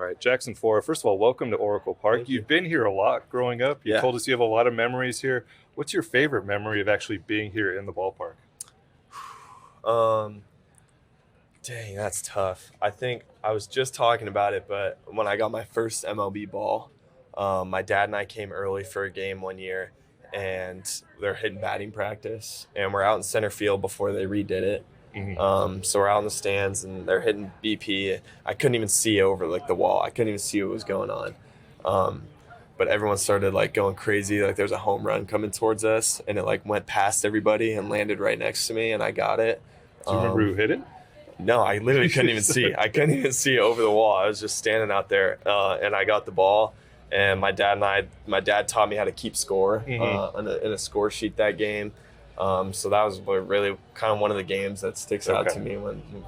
right, Jackson Flora, first of all, welcome to Oracle Park. Thank you. You've been here a lot growing up. You Yeah. told us you have a lot of memories here. What's your favorite memory of actually being here in the ballpark? Dang, that's tough. I think I was just talking about it, but when I got my first MLB ball, my dad and I came early for a game one year, and they're hitting batting practice, and we're out in center field before they redid it. So we're out in the stands, and they're hitting BP. I couldn't even see over the wall. I couldn't even see what was going on. But everyone started going crazy. There's a home run coming towards us, and it went past everybody and landed right next to me, and I got it. Do you remember who hit it? No, I literally couldn't even see. I couldn't even see over the wall. I was just standing out there, and I got the ball. And my dad taught me how to keep score in a score sheet that game. So that was really kind of one of the games that sticks out to me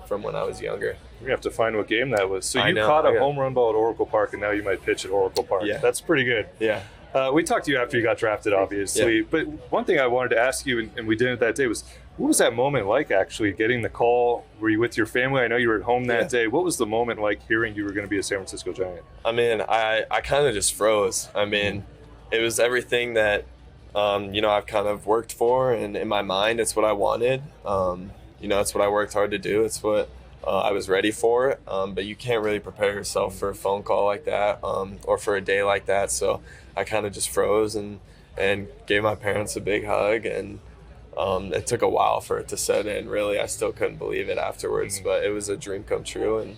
from when I was younger. We have to find what game that was. So you caught a home run ball at Oracle Park, and now you might pitch at Oracle Park. Yeah. That's pretty good. Yeah. We talked to you after you got drafted, obviously. Yeah. But one thing I wanted to ask you, and we didn't that day, was what was that moment like actually getting the call? Were you with your family? I know you were at home that day. What was the moment like hearing you were going to be a San Francisco Giant? I mean, I kind of just froze. I mean, it was everything that I've kind of worked for, and in my mind, it's what I wanted. It's what I worked hard to do. It's what I was ready for. But you can't really prepare yourself for a phone call like that or for a day like that. So I kind of just froze and gave my parents a big hug. And it took a while for it to set in. Really, I still couldn't believe it afterwards. But it was a dream come true. And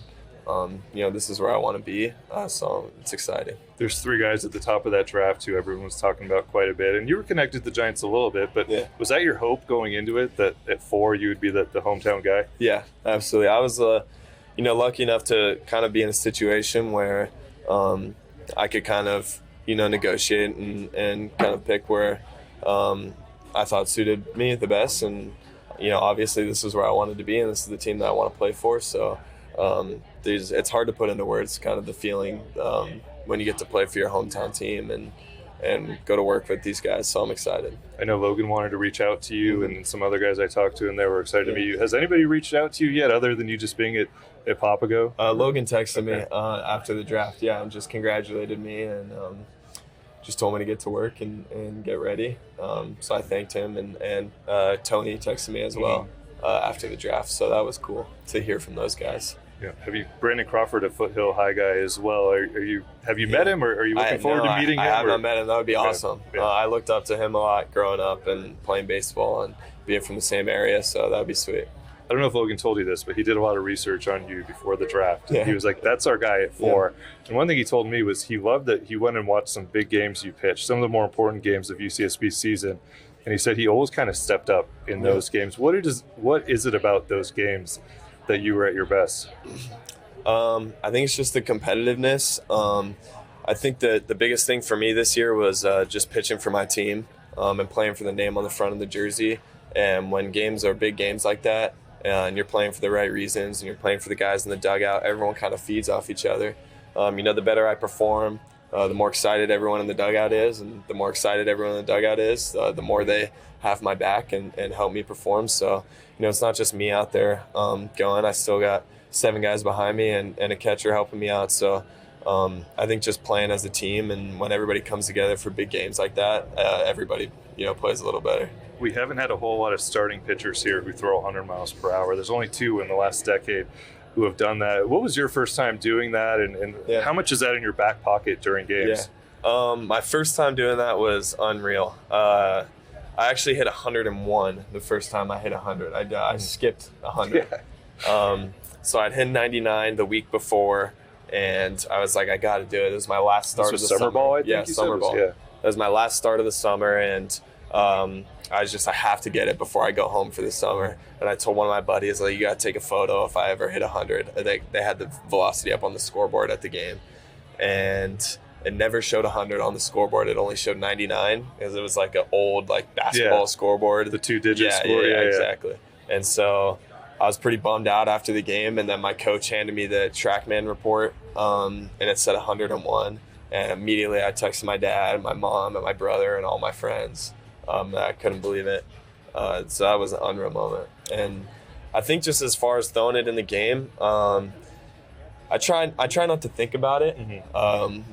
this is where I want to be, so it's exciting. There's three guys at the top of that draft who everyone was talking about quite a bit, and you were connected to the Giants a little bit, but was that your hope going into it, that at 4 you would be the hometown guy? Yeah, absolutely. I was, lucky enough to kind of be in a situation where I could kind of, negotiate and kind of pick where I thought suited me the best, and, obviously this is where I wanted to be, and this is the team that I want to play for, so it's hard to put into words kind of the feeling when you get to play for your hometown team and go to work with these guys. So I'm excited. I know Logan wanted to reach out to you and some other guys I talked to, and they were excited to meet you. Has anybody reached out to you yet other than you just being at Papago? Logan texted me after the draft, and just congratulated me and just told me to get to work and get ready. So I thanked him, and Tony texted me as well. After the draft, so that was cool to hear from those guys. Yeah, Brandon Crawford, a Foothill High guy as well. Have you met him, or are you looking forward to meeting him? I have not met him. That would be awesome. Yeah. I looked up to him a lot growing up and playing baseball and being from the same area, so that would be sweet. I don't know if Logan told you this, but he did a lot of research on you before the draft. Yeah. He was like, that's our guy at 4. Yeah. And one thing he told me was he loved that he went and watched some big games you pitched, some of the more important games of UCSB's season. And he said he always kind of stepped up in those games. What is it about those games that you were at your best? I think it's just the competitiveness. I think that the biggest thing for me this year was just pitching for my team and playing for the name on the front of the jersey. And when games are big games like that, and you're playing for the right reasons and you're playing for the guys in the dugout, everyone kind of feeds off each other. The better I perform, the more excited everyone in the dugout is, and the more excited everyone in the dugout is, the more they have my back and help me perform. So, it's not just me out there going. I still got 7 guys behind me and a catcher helping me out. So I think just playing as a team, and when everybody comes together for big games like that, everybody, plays a little better. We haven't had a whole lot of starting pitchers here who throw 100 miles per hour. There's only 2 in the last decade who have done that. What was your first time doing that, and how much is that in your back pocket during games? My first time doing that was unreal. I actually hit 101 the first time I hit 100. I skipped 100. So I'd hit 99 the week before, and I was like, I got to do it. It was my last start of the summer. Ball, I think summer ball. It was my last start of the summer, and I have to get it before I go home for the summer. And I told one of my buddies, you got to take a photo if I ever hit 100. They had the velocity up on the scoreboard at the game. And it never showed 100 on the scoreboard. It only showed 99 because it was an old basketball scoreboard. The 2-digit score. Yeah, exactly. And so I was pretty bummed out after the game. And then my coach handed me the TrackMan report, and it said 101. And immediately I texted my dad, my mom, and my brother, and all my friends. I couldn't believe it. So that was an unreal moment. And I think just as far as throwing it in the game, I try not to think about it.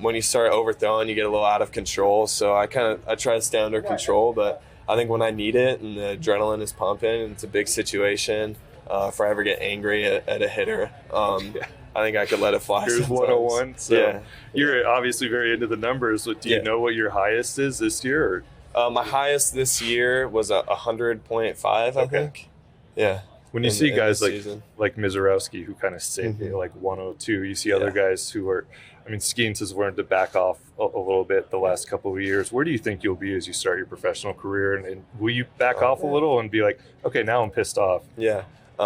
When you start overthrowing, you get a little out of control. So I try to stay under control. But I think when I need it and the adrenaline is pumping and it's a big situation, if I ever get angry at a hitter, I think I could let it fly. Here's 101. So you're obviously very into the numbers. But do you know what your highest is this year? Or? My highest this year was 100.5, I think. Yeah. When you see guys like Mizorowski who kind of sit like 102, you see other guys who are, I mean, Skeens has learned to back off a little bit the last couple of years. Where do you think you'll be as you start your professional career? And will you back off a little and be like, okay, now I'm pissed off? Yeah. I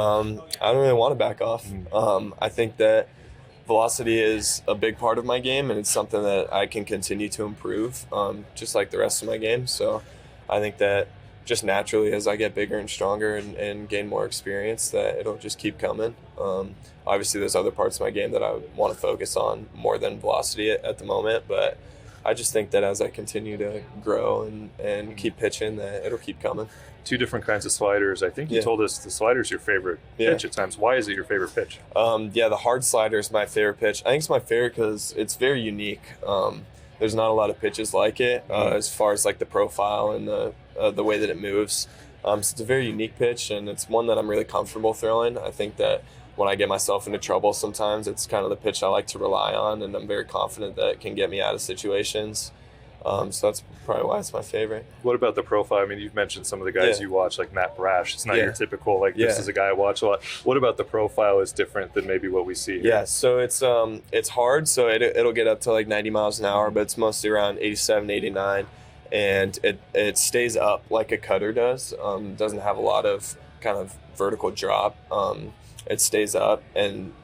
don't really want to back off. I think that velocity is a big part of my game, and it's something that I can continue to improve, just like the rest of my game. So I think that just naturally as I get bigger and stronger and gain more experience, that it'll just keep coming. Obviously there's other parts of my game that I would want to focus on more than velocity at the moment, but I just think that as I continue to grow and keep pitching, that it'll keep coming. Two different kinds of sliders. I think you told us the slider's your favorite pitch at times. Why is it your favorite pitch? The hard slider is my favorite pitch. I think it's my favorite because it's very unique. There's not a lot of pitches like it as far as like the profile and the way that it moves. So it's a very unique pitch, and it's one that I'm really comfortable throwing. I think that when I get myself into trouble sometimes, it's kind of the pitch I like to rely on, and I'm very confident that it can get me out of situations. So that's probably why it's my favorite. What about the profile? I mean, you've mentioned some of the guys you watch, like Matt Brash. It's not your typical, like, this is a guy I watch a lot. What about the profile is different than maybe what we see here? Yeah, so it's hard. So it'll get up to like 90 miles an hour, but it's mostly around 87, 89. And it stays up like a cutter does. Doesn't have a lot of kind of vertical drop. It stays up, and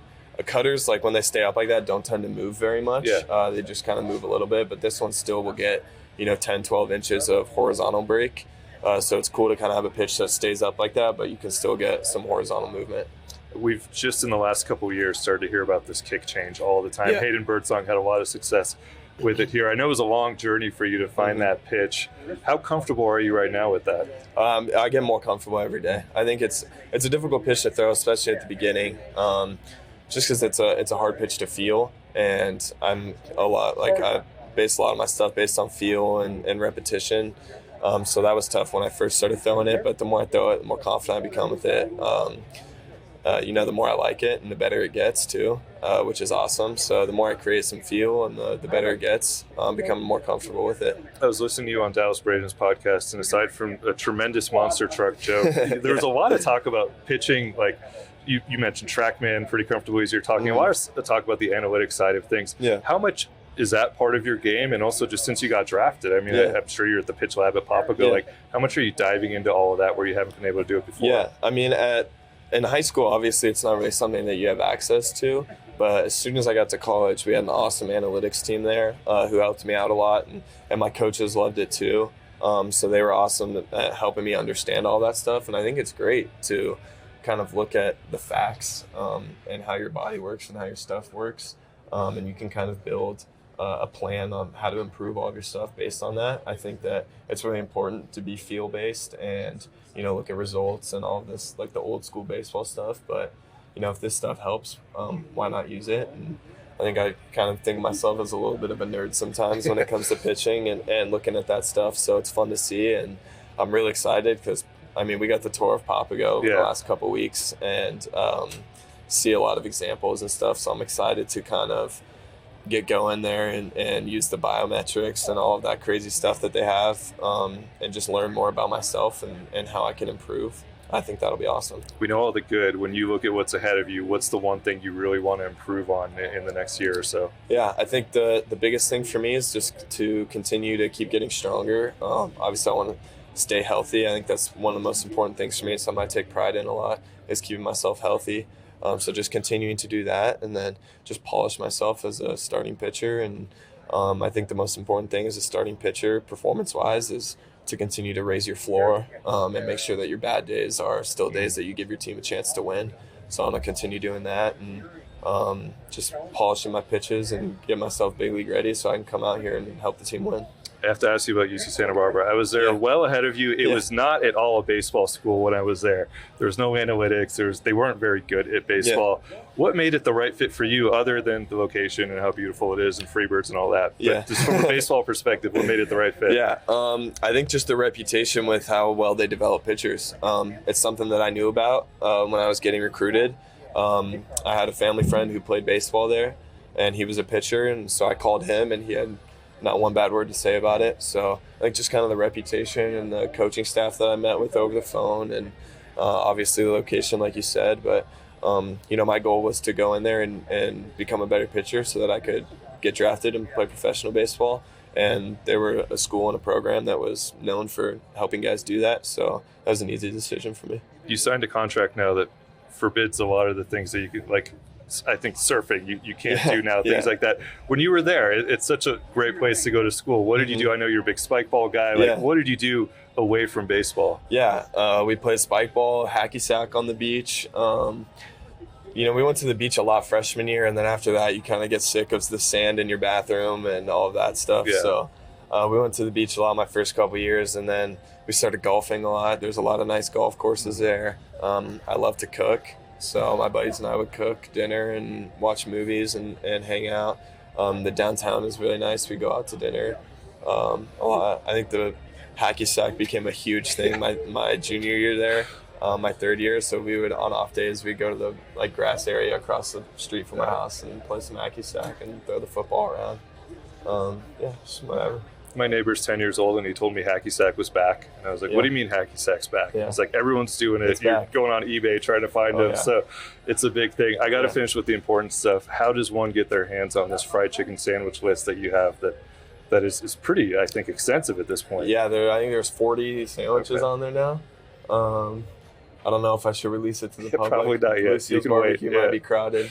cutters, like when they stay up like that, don't tend to move very much. They just kind of move a little bit, but this one still will get 10, 12 inches of horizontal break. So it's cool to kind of have a pitch that stays up like that, but you can still get some horizontal movement. We've just in the last couple of years started to hear about this kick change all the time. Hayden Birdsong had a lot of success with it here. I know it was a long journey for you to find that pitch. How comfortable are you right now with that? I get more comfortable every day. I think it's a difficult pitch to throw, especially at the beginning. Just because it's a hard pitch to feel, and I base a lot of my stuff based on feel and repetition. So that was tough when I first started throwing it, but the more I throw it, the more confident I become with it. The more I like it, and the better it gets too, which is awesome. So the more I create some feel, and the better it gets, I'm becoming more comfortable with it. I was listening to you on Dallas Braden's podcast, and aside from a tremendous monster truck joke, there was a lot of talk about pitching, like, You mentioned TrackMan pretty comfortably as you're talking. A lot of talk about the analytics side of things. How much is that part of your game? And also just since you got drafted, I mean, I'm sure you're at the pitch lab at Papago. Like, how much are you diving into all of that where you haven't been able to do it before? Yeah, I mean, in high school, obviously it's not really something that you have access to. But as soon as I got to college, we had an awesome analytics team there who helped me out a lot. And my coaches loved it too. So they were awesome at helping me understand all that stuff. And I think it's great to kind of look at the facts and how your body works and how your stuff works, and you can kind of build a plan on how to improve all of your stuff based on that. I think that it's really important to be feel based and look at results and all of this, like the old school baseball stuff, but if this stuff helps, why not use it? And I think I kind of think of myself as a little bit of a nerd sometimes when it comes to pitching and looking at that stuff, so it's fun to see, and I'm really excited because we got the tour of Papago the last couple of weeks and see a lot of examples and stuff. So I'm excited to kind of get going there and use the biometrics and all of that crazy stuff that they have, and just learn more about myself and how I can improve. I think that'll be awesome. We know all the good. When you look at what's ahead of you, what's the one thing you really want to improve on in the next year or so? Yeah, I think the biggest thing for me is just to continue to keep getting stronger. Obviously, I want to stay healthy. I think that's one of the most important things for me. It's something I take pride in a lot, is keeping myself healthy. So just continuing to do that, and then just polish myself as a starting pitcher. And I think the most important thing as a starting pitcher, performance-wise, is to continue to raise your floor and make sure that your bad days are still days that you give your team a chance to win. So I'm going to continue doing that and just polishing my pitches and get myself big league ready so I can come out here and help the team win. I have to ask you about UC Santa Barbara. I was there well ahead of you. It was not at all a baseball school when I was there. There was no analytics. They weren't very good at baseball. Yeah. What made it the right fit for you, other than the location and how beautiful it is and Freebirds and all that? But just from a baseball perspective, what made it the right fit? Yeah, I think just the reputation with how well they develop pitchers. It's something that I knew about when I was getting recruited. I had a family friend who played baseball there, and he was a pitcher, and so I called him, and he had not one bad word to say about it. So I think just kind of the reputation and the coaching staff that I met with over the phone, and obviously the location, like you said. But, my goal was to go in there and become a better pitcher so that I could get drafted and play professional baseball. And they were a school and a program that was known for helping guys do that. So that was an easy decision for me. You signed a contract now that forbids a lot of the things that you could, like, I think surfing, you can't do now, things like that. When you were there, it's such a great place to go to school. What did you do? I know you're a big spike ball guy. Like, what did you do away from baseball? We played spike ball, hacky sack on the beach. We went to the beach a lot freshman year, and then after that, you kind of get sick of the sand in your bathroom and all of that stuff. Yeah. So we went to the beach a lot my first couple years, and then we started golfing a lot. There's a lot of nice golf courses there. I love to cook. So my buddies and I would cook dinner and watch movies and hang out. The downtown is really nice. We go out to dinner a lot. I think the hacky sack became a huge thing my junior year there, my third year. So we would, on off days, we'd go to the grass area across the street from my house and play some hacky sack and throw the football around. Just whatever. My neighbor's 10 years old, and he told me hacky sack was back. And I was like, what do you mean hacky sack's back? Yeah. It's like, everyone's doing it. You're going on eBay trying to find them. Yeah. So it's a big thing. I got to finish with the important stuff. How does one get their hands on this fried chicken sandwich list that you have that is pretty, I think, extensive at this point? Yeah, I think there's 40 sandwiches on there now. I don't know if I should release it to the public. Probably not yet. Lucille's barbecue might be crowded.